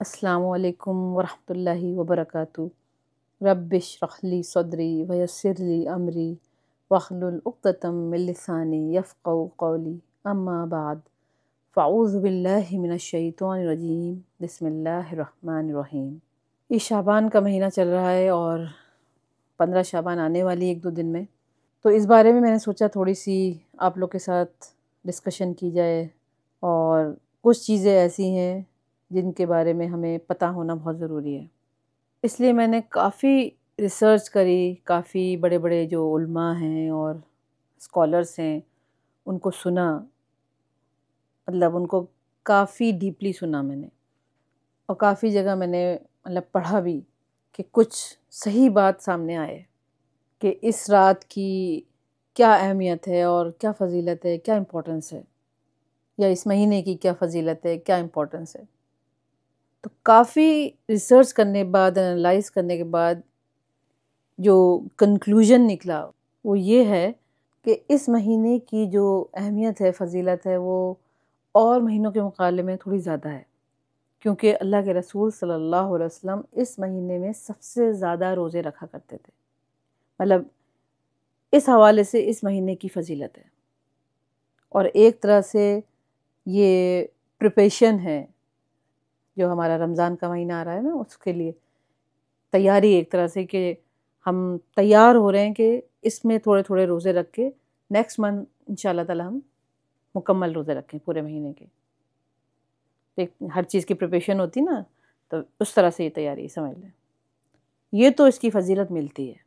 السلام علیکم ورحمۃ اللہ وبرکاتہ۔ رب اشرح لی صدری ویسر لی امری واحلل عقدۃ من لسانی یفقہوا قولی، اما بعد فاعوذ باللہ من الشیطان الرجیم، بسم اللہ الرحمن الرحیم۔ یہ شعبان کا مہینہ چل رہا ہے اور 15 شعبان آنے والی 1-2 دن میں، تو اس بارے میں نے سوچا تھوڑی سی آپ لوگ کے ساتھ ڈسکشن کی جائے، اور کچھ چیزیں ایسی ہیں جن کے بارے میں ہمیں پتہ ہونا بہت ضروری ہے۔ اس لیے میں نے کافی ریسرچ کری، کافی بڑے بڑے جو علماء ہیں اور اسکالرس ہیں ان کو سنا، مطلب ان کو کافی ڈیپلی سنا میں نے، اور کافی جگہ میں نے پڑھا بھی کہ کچھ صحیح بات سامنے آئے کہ اس رات کی کیا اہمیت ہے اور کیا فضیلت ہے، کیا امپورٹنس ہے، یا اس مہینے کی کیا فضیلت ہے، کیا امپورٹنس ہے۔ تو کافی ریسرچ کرنے کے بعد، انالائز کرنے کے بعد جو کنکلوژن نکلا وہ یہ ہے کہ اس مہینے کی جو اہمیت ہے، فضیلت ہے، وہ اور مہینوں کے مقابلے میں تھوڑی زیادہ ہے، کیونکہ اللہ کے رسول صلی اللہ علیہ وسلم اس مہینے میں سب سے زیادہ روزے رکھا کرتے تھے، مطلب اس حوالے سے اس مہینے کی فضیلت ہے، اور ایک طرح سے یہ پریپریشن ہے جو ہمارا رمضان کا مہینہ آ رہا ہے نا، اس کے لیے تیاری، ایک طرح سے کہ ہم تیار ہو رہے ہیں کہ اس میں تھوڑے تھوڑے روزے رکھ کے نیکسٹ منتھ انشاءاللہ تعالی ہم مکمل روزے رکھیں پورے مہینے کے۔ ایک ہر چیز کی پریپریشن ہوتی نا، تو اس طرح سے یہ تیاری سمجھ لیں، یہ تو اس کی فضیلت ملتی ہے۔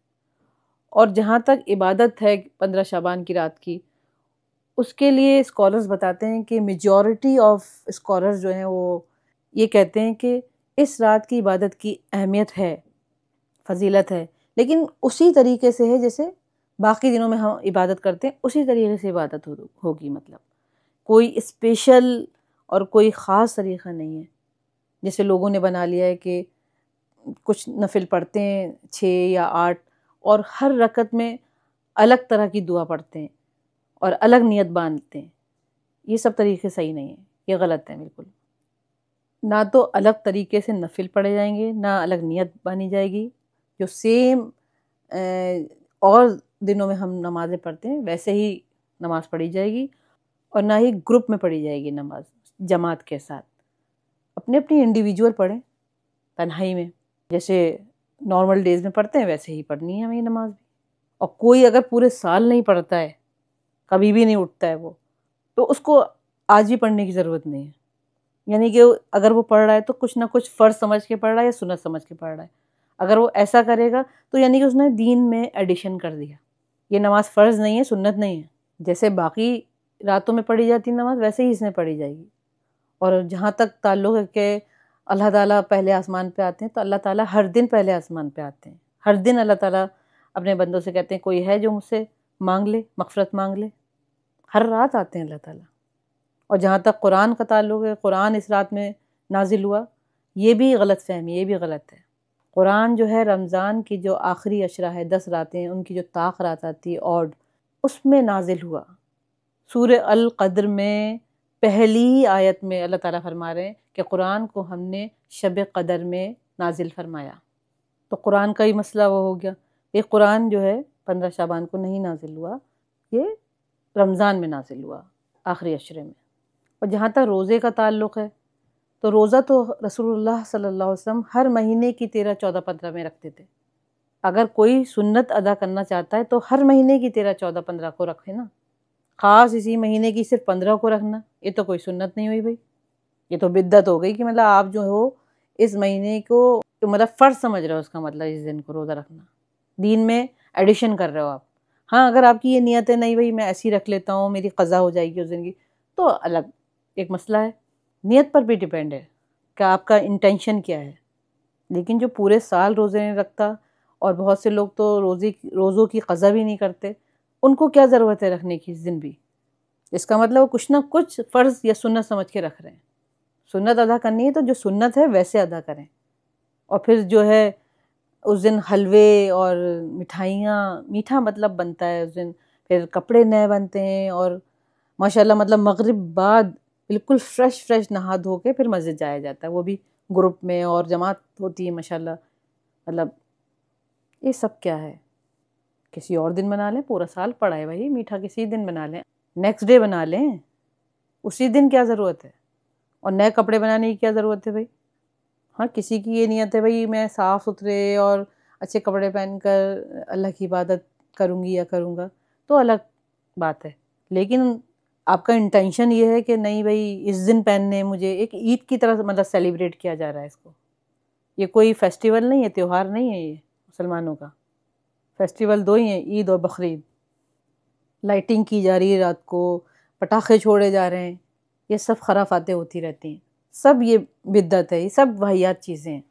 اور جہاں تک عبادت ہے 15 شعبان کی رات کی، اس کے لیے اسکالرز بتاتے ہیں کہ میجورٹی آف اسکالرز جو ہیں وہ یہ کہتے ہیں کہ اس رات کی عبادت کی اہمیت ہے، فضیلت ہے، لیکن اسی طریقے سے ہے جیسے باقی دنوں میں ہم عبادت کرتے ہیں، اسی طریقے سے عبادت ہوگی، مطلب کوئی اسپیشل اور کوئی خاص طریقہ نہیں ہے، جیسے لوگوں نے بنا لیا ہے کہ کچھ نفل پڑھتے ہیں 6 یا 8، اور ہر رکعت میں الگ طرح کی دعا پڑھتے ہیں اور الگ نیت باندھتے ہیں۔ یہ سب طریقے صحیح نہیں ہیں، یہ غلط ہیں بالکل۔ نہ تو الگ طریقے سے نفل پڑھے جائیں گے، نہ الگ نیت بانی جائے گی، جو سیم اور دنوں میں ہم نمازیں پڑھتے ہیں ویسے ہی نماز پڑھی جائے گی، اور نہ ہی گروپ میں پڑھی جائے گی نماز جماعت کے ساتھ۔ اپنے اپنی انڈیویجول پڑھیں تنہائی میں، جیسے نارمل ڈیز میں پڑھتے ہیں ویسے ہی پڑھنی ہے ہمیں نماز بھی۔ اور کوئی اگر پورے سال نہیں پڑھتا ہے، کبھی بھی نہیں اٹھتا ہے وہ، تو اس کو آج بھی پڑھنے کی ضرورت نہیں ہے، یعنی کہ اگر وہ پڑھ رہا ہے تو کچھ نہ کچھ فرض سمجھ کے پڑھ رہا ہے یا سنت سمجھ کے پڑھ رہا ہے۔ اگر وہ ایسا کرے گا تو یعنی کہ اس نے دین میں ایڈیشن کر دیا، یہ نماز فرض نہیں ہے، سنت نہیں ہے، جیسے باقی راتوں میں پڑھی جاتی نماز ویسے ہی اس میں پڑھی جائے گی۔ اور جہاں تک تعلق ہے کہ اللہ تعالیٰ پہلے آسمان پہ آتے ہیں، تو اللہ تعالیٰ ہر دن پہلے آسمان پہ آتے ہیں، ہر دن اللہ تعالیٰ اپنے بندوں سے کہتے ہیں کوئی ہے جو مجھ سے مانگ لے، مغفرت مانگ لے، ہر رات آتے ہیں اللہ تعالیٰ۔ اور جہاں تک قرآن کا تعلق ہے، قرآن اس رات میں نازل ہوا، یہ بھی غلط فہمی، یہ بھی غلط ہے۔ قرآن جو ہے رمضان کی جو آخری عشرہ ہے، 10 راتیں، ان کی جو طاق رات آتی ہے اوڈ، اس میں نازل ہوا۔ سورہ القدر میں پہلی آیت میں اللہ تعالیٰ فرما رہے ہیں کہ قرآن کو ہم نے شب قدر میں نازل فرمایا۔ تو قرآن کا ہی مسئلہ وہ ہو گیا، یہ قرآن جو ہے 15 شعبان کو نہیں نازل ہوا، یہ رمضان میں نازل ہوا آخری عشرے میں۔ اور جہاں تک روزے کا تعلق ہے، تو روزہ تو رسول اللہ صلی اللہ علیہ وسلم ہر مہینے کی 13، 14، 15 میں رکھتے تھے۔ اگر کوئی سنت ادا کرنا چاہتا ہے تو ہر مہینے کی 13، 14، 15 کو رکھے نا، خاص اسی مہینے کی صرف 15 کو رکھنا، یہ تو کوئی سنت نہیں ہوئی بھائی، یہ تو بدعت ہو گئی کہ مطلب آپ جو ہو اس مہینے کو مطلب فرض سمجھ رہے ہو، اس کا مطلب اس دن کو روزہ رکھنا، دین میں ایڈیشن کر رہے ہو آپ۔ ہاں اگر آپ کی یہ نیت ہے نہیں بھائی میں ایسی رکھ لیتا ہوں، میری قضا ہو جائے گی اس دن کی، تو الگ ایک مسئلہ ہے، نیت پر بھی ڈیپینڈ ہے کہ آپ کا انٹینشن کیا ہے۔ لیکن جو پورے سال روزے نہیں رکھتا، اور بہت سے لوگ تو روزوں کی قضا بھی نہیں کرتے، ان کو کیا ضرورت ہے رکھنے کی اس دن بھی؟ اس کا مطلب وہ کچھ نہ کچھ فرض یا سنت سمجھ کے رکھ رہے ہیں۔ سنت ادا کرنی ہے تو جو سنت ہے ویسے ادا کریں، اور پھر جو ہے اس دن حلوے اور مٹھائیاں، میٹھا مطلب بنتا ہے اس دن، پھر کپڑے نئے بنتے ہیں، اور ماشاءاللہ مطلب مغرب بعد بالکل فریش نہا دھو کے پھر مسجد جایا جاتا ہے، وہ بھی گروپ میں اور جماعت ہوتی ہے ماشاءاللہ. مطلب یہ سب کیا ہے؟ کسی اور دن بنا لیں، پورا سال پڑا ہے بھائی، میٹھا کسی دن بنا لیں، نیکسٹ ڈے بنا لیں، اسی دن کیا ضرورت ہے؟ اور نئے کپڑے بنانے کی کیا ضرورت ہے بھائی؟ ہاں کسی کی یہ نیت ہے بھائی میں صاف ستھرے اور اچھے کپڑے پہن کر اللہ کی عبادت کروں گی یا کروں گا تو الگ بات ہے، لیکن آپ کا انٹینشن یہ ہے کہ نہیں بھائی اس دن پہننے، مجھے ایک عید کی طرح مطلب سیلیبریٹ کیا جا رہا ہے اس کو. یہ کوئی فیسٹیول نہیں ہے، تہوار نہیں ہے، یہ مسلمانوں کا فیسٹیول دو ہی ہیں، عید اور بقرعید. لائٹنگ کی جا رہی ہے رات کو، پٹاخے چھوڑے جا رہے ہیں، یہ سب خرافاتیں ہوتی رہتی ہیں، سب یہ بدعت ہے، یہ سب واہیات چیزیں ہیں.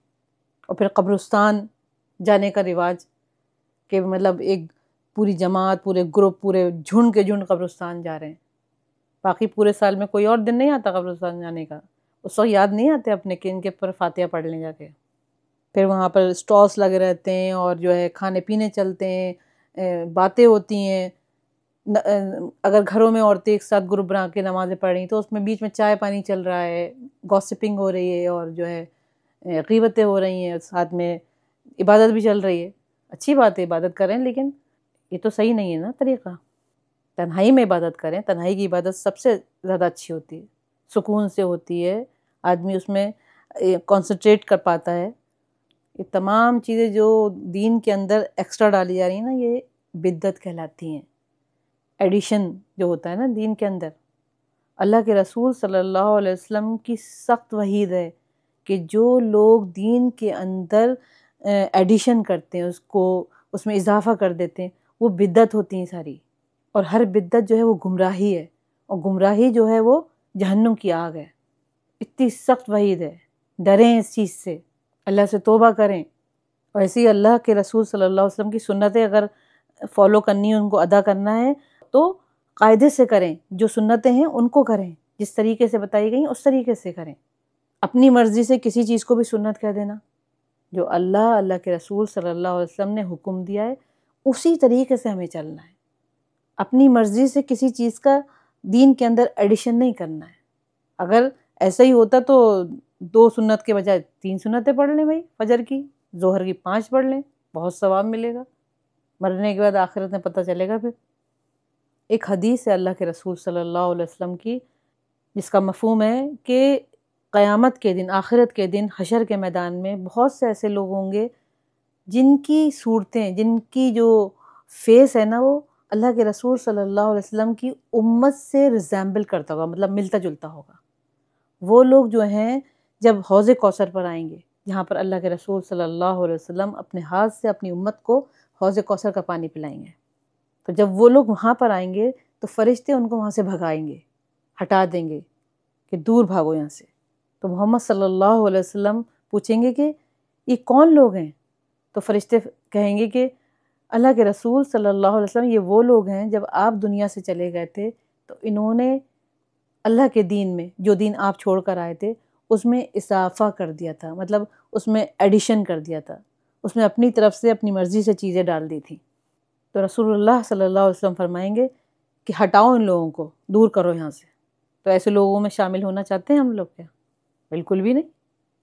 اور پھر قبرستان جانے کا رواج کہ مطلب ایک پوری جماعت، پورے گروپ، پورے جھنڈ کے جھنڈ قبرستان جا رہے ہیں. باقی پورے سال میں کوئی اور دن نہیں آتا قبرستان جانے کا، اس وقت یاد نہیں آتے اپنے کہ ان کے پر فاتحہ پڑھ لیں جا کے. پھر وہاں پر اسٹالس لگے رہتے ہیں اور جو ہے کھانے پینے چلتے ہیں، باتیں ہوتی ہیں. اگر گھروں میں عورتیں ایک ساتھ گروپ بنا کے نمازیں پڑھ رہی تو اس میں بیچ میں چائے پانی چل رہا ہے، گوسپنگ ہو رہی ہے اور جو ہے غیبتیں ہو رہی ہیں، ساتھ میں عبادت بھی چل رہی ہے. اچھی بات ہے عبادت کریں، لیکن یہ تو صحیح نہیں ہے نا طریقہ. تنہائی میں عبادت کریں، تنہائی کی عبادت سب سے زیادہ اچھی ہوتی ہے، سکون سے ہوتی ہے، آدمی اس میں کنسنٹریٹ کر پاتا ہے. یہ تمام چیزیں جو دین کے اندر ایکسٹرا ڈالی جا رہی ہیں نا، یہ بدعت کہلاتی ہیں. ایڈیشن جو ہوتا ہے نا دین کے اندر، اللہ کے رسول صلی اللہ علیہ وسلم کی سخت وعید ہے کہ جو لوگ دین کے اندر ایڈیشن کرتے ہیں، اس میں اضافہ کر دیتے ہیں، وہ بدعت ہوتی ہیں ساری. اور ہر بدعت جو ہے وہ گمراہی ہے، اور گمراہی جو ہے وہ جہنم کی آگ ہے. اتنی سخت وعید ہے، ڈریں اس چیز سے، اللہ سے توبہ کریں. اور ایسے ہی اللہ کے رسول صلی اللہ علیہ وسلم کی سنتیں اگر فالو کرنی ہے، ان کو ادا کرنا ہے تو قاعدے سے کریں. جو سنتیں ہیں ان کو کریں، جس طریقے سے بتائی گئی اس طریقے سے کریں. اپنی مرضی سے کسی چیز کو بھی سنت کہہ دینا، جو اللہ کے رسول صلی اللہ علیہ وسلم نے حکم دیا ہے اسی طریقے سے ہمیں چلنا ہے. اپنی مرضی سے کسی چیز کا دین کے اندر ایڈیشن نہیں کرنا ہے. اگر ایسا ہی ہوتا تو 2 سنت کے بجائے 3 سنتیں پڑھ لیں بھائی، فجر کی، ظہر کی 5 پڑھ لیں، بہت ثواب ملے گا. مرنے کے بعد آخرت میں پتہ چلے گا. پھر ایک حدیث ہے اللہ کے رسول صلی اللہ علیہ وسلم کی، جس کا مفہوم ہے کہ قیامت کے دن، آخرت کے دن، حشر کے میدان میں بہت سے ایسے لوگ ہوں گے جن کی صورتیں، جن کی جو فیس ہے نا، وہ اللہ کے رسول صلی اللہ علیہ وسلم کی امت سے ریزیمبل کرتا ہوگا، مطلب ملتا جلتا ہوگا. وہ لوگ جو ہیں جب حوض کوثر پر آئیں گے، جہاں پر اللہ کے رسول صلی اللہ علیہ وسلم اپنے ہاتھ سے اپنی امت کو حوض کوثر کا پانی پلائیں گے، تو جب وہ لوگ وہاں پر آئیں گے تو فرشتے ان کو وہاں سے بھگائیں گے، ہٹا دیں گے کہ دور بھاگو یہاں سے. تو محمد صلی اللہ علیہ وسلم پوچھیں گے کہ یہ کون لوگ ہیں؟ تو فرشتے کہیں گے کہ اللہ کے رسول صلی اللہ علیہ وسلم یہ وہ لوگ ہیں جب آپ دنیا سے چلے گئے تھے تو انہوں نے اللہ کے دین میں، جو دین آپ چھوڑ کر آئے تھے، اس میں اضافہ کر دیا تھا، مطلب اس میں ایڈیشن کر دیا تھا، اس میں اپنی طرف سے اپنی مرضی سے چیزیں ڈال دی تھیں. تو رسول اللہ صلی اللہ علیہ وسلم فرمائیں گے کہ ہٹاؤ ان لوگوں کو، دور کرو یہاں سے. تو ایسے لوگوں میں شامل ہونا چاہتے ہیں ہم لوگ کیا؟ بالکل بھی نہیں.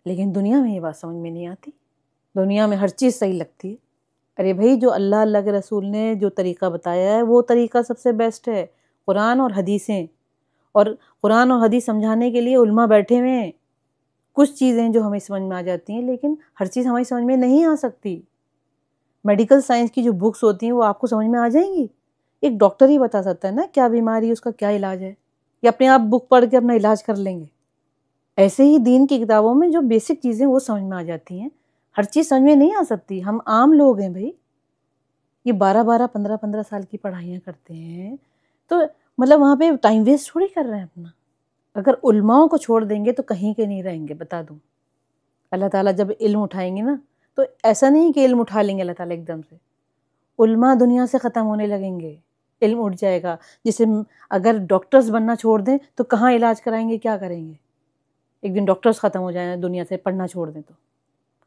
لیکن دنیا میں یہ بات سمجھ میں نہیں آتی، دنیا میں ہر چیز صحیح لگتی ہے. ارے بھائی جو اللہ کے رسول نے جو طریقہ بتایا ہے وہ طریقہ سب سے بیسٹ ہے، قرآن اور حدیثیں. اور قرآن اور حدیث سمجھانے کے لیے علماء بیٹھے ہوئے ہیں. کچھ چیزیں جو ہمیں سمجھ میں آ جاتی ہیں، لیکن ہر چیز ہماری سمجھ میں نہیں آ سکتی. میڈیکل سائنس کی جو بکس ہوتی ہیں وہ آپ کو سمجھ میں آ جائیں گی. ایک ڈاکٹر ہی بتا سکتا ہے نا کیا بیماری ہے، اس کا کیا علاج ہے، یا اپنے آپ بک پڑھ کے اپنا علاج کر لیں گے. ایسے ہی دین کی کتابوں میں جو بیسک چیزیں وہ سمجھ میں آ جاتی ہیں، ہر چیز سمجھ میں نہیں آ سکتی. ہم عام لوگ ہیں بھائی، یہ 12 15 سال کی پڑھائیاں کرتے ہیں، تو مطلب وہاں پہ ٹائم ویسٹ تھوڑی کر رہے ہیں اپنا. اگر علماؤں کو چھوڑ دیں گے تو کہیں کے نہیں رہیں گے، بتا دوں. اللہ تعالیٰ جب علم اٹھائیں گے نا تو ایسا نہیں کہ علم اٹھا لیں گے اللہ تعالیٰ ایک دم سے. علماء دنیا سے ختم ہونے لگیں گے، علم اٹھ جائے گا. جسے اگر ڈاکٹرز بننا چھوڑ دیں تو کہاں علاج کرائیں گے، کیا کریں گے؟ ایک دن ڈاکٹرز ختم ہو جائیں دنیا سے، پڑھنا چھوڑ دیں تو.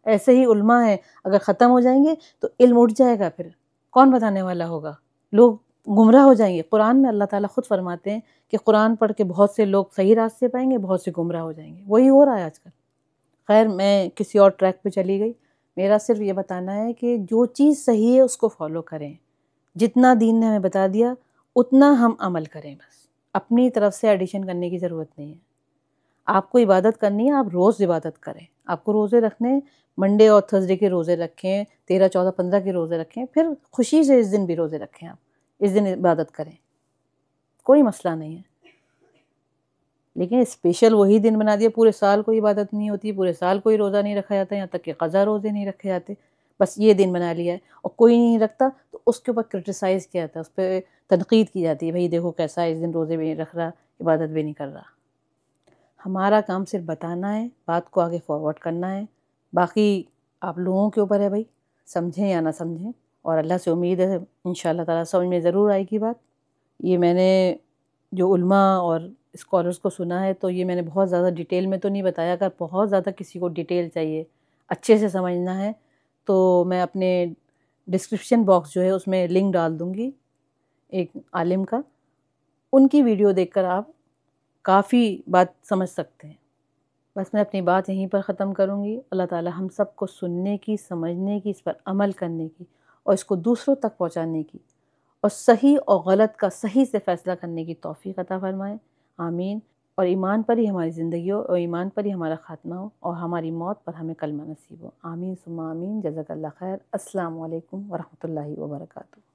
ایسے ہی علماء ہیں، اگر ختم ہو جائیں گے تو علم اٹھ جائے گا، پھر کون بتانے والا ہوگا؟ لوگ گمراہ ہو جائیں گے. قرآن میں اللہ تعالیٰ خود فرماتے ہیں کہ قرآن پڑھ کے بہت سے لوگ صحیح راستے پائیں گے، بہت سے گمراہ ہو جائیں گے. وہی ہو رہا ہے آج کل. خیر میں کسی اور ٹریک پہ چلی گئی. میرا صرف یہ بتانا ہے کہ جو چیز صحیح ہے اس کو فالو کریں. جتنا دین نے ہمیں بتا دیا اتنا ہم عمل کریں. بس اپنی طرف سے ایڈیشن کرنے کی ضرورت نہیں ہے. آپ کو عبادت کرنی ہے، آپ روز عبادت کریں. آپ کو روزے رکھنے، منڈے اور تھرسڈے کے روزے رکھیں، 13، 14، 15 کے روزے رکھیں، پھر خوشی سے اس دن بھی روزے رکھیں. آپ اس دن عبادت کریں، کوئی مسئلہ نہیں ہے. لیکن اسپیشل وہی دن بنا دیا، پورے سال کوئی عبادت نہیں ہوتی، پورے سال کوئی روزہ نہیں رکھا جاتا، یہاں تک کہ قضا روزے نہیں رکھے جاتے. بس یہ دن بنا لیا ہے اور کوئی نہیں رکھتا تو اس کے اوپر کرٹیسائز کیا جاتا ہے، اس پہ تنقید کی جاتی ہے، بھئی دیکھو کیسا اس دن روزے بھی نہیں رکھ رہا، عبادت بھی نہیں کر رہا. ہمارا کام صرف بتانا ہے، بات کو آگے فارورڈ کرنا ہے. باقی آپ لوگوں کے اوپر ہے بھائی، سمجھیں یا نہ سمجھیں. اور اللہ سے امید ہے انشاءاللہ تعالیٰ سمجھ میں ضرور آئے گی بات. یہ میں نے جو علماء اور اسکالرس کو سنا ہے تو یہ میں نے بہت زیادہ ڈیٹیل میں تو نہیں بتایا. اگر بہت زیادہ کسی کو ڈیٹیل چاہیے، اچھے سے سمجھنا ہے، تو میں اپنے ڈسکرپشن باکس جو ہے اس میں لنک ڈال دوں گی ایک عالم کا. ان کی ویڈیو دیکھ کر آپ کافی بات سمجھ سکتے ہیں. بس میں اپنی بات یہیں پر ختم کروں گی. اللہ تعالی ہم سب کو سننے کی، سمجھنے کی، اس پر عمل کرنے کی اور اس کو دوسروں تک پہنچانے کی اور صحیح اور غلط کا صحیح سے فیصلہ کرنے کی توفیق عطا فرمائے. آمین. اور ایمان پر ہی ہماری زندگی ہو، اور ایمان پر ہی ہمارا خاتمہ ہو، اور ہماری موت پر ہمیں کلمہ نصیب ہو. آمین ثم آمین. جزاک اللہ خیر. السلام علیکم ورحمۃ اللہ وبرکاتہ.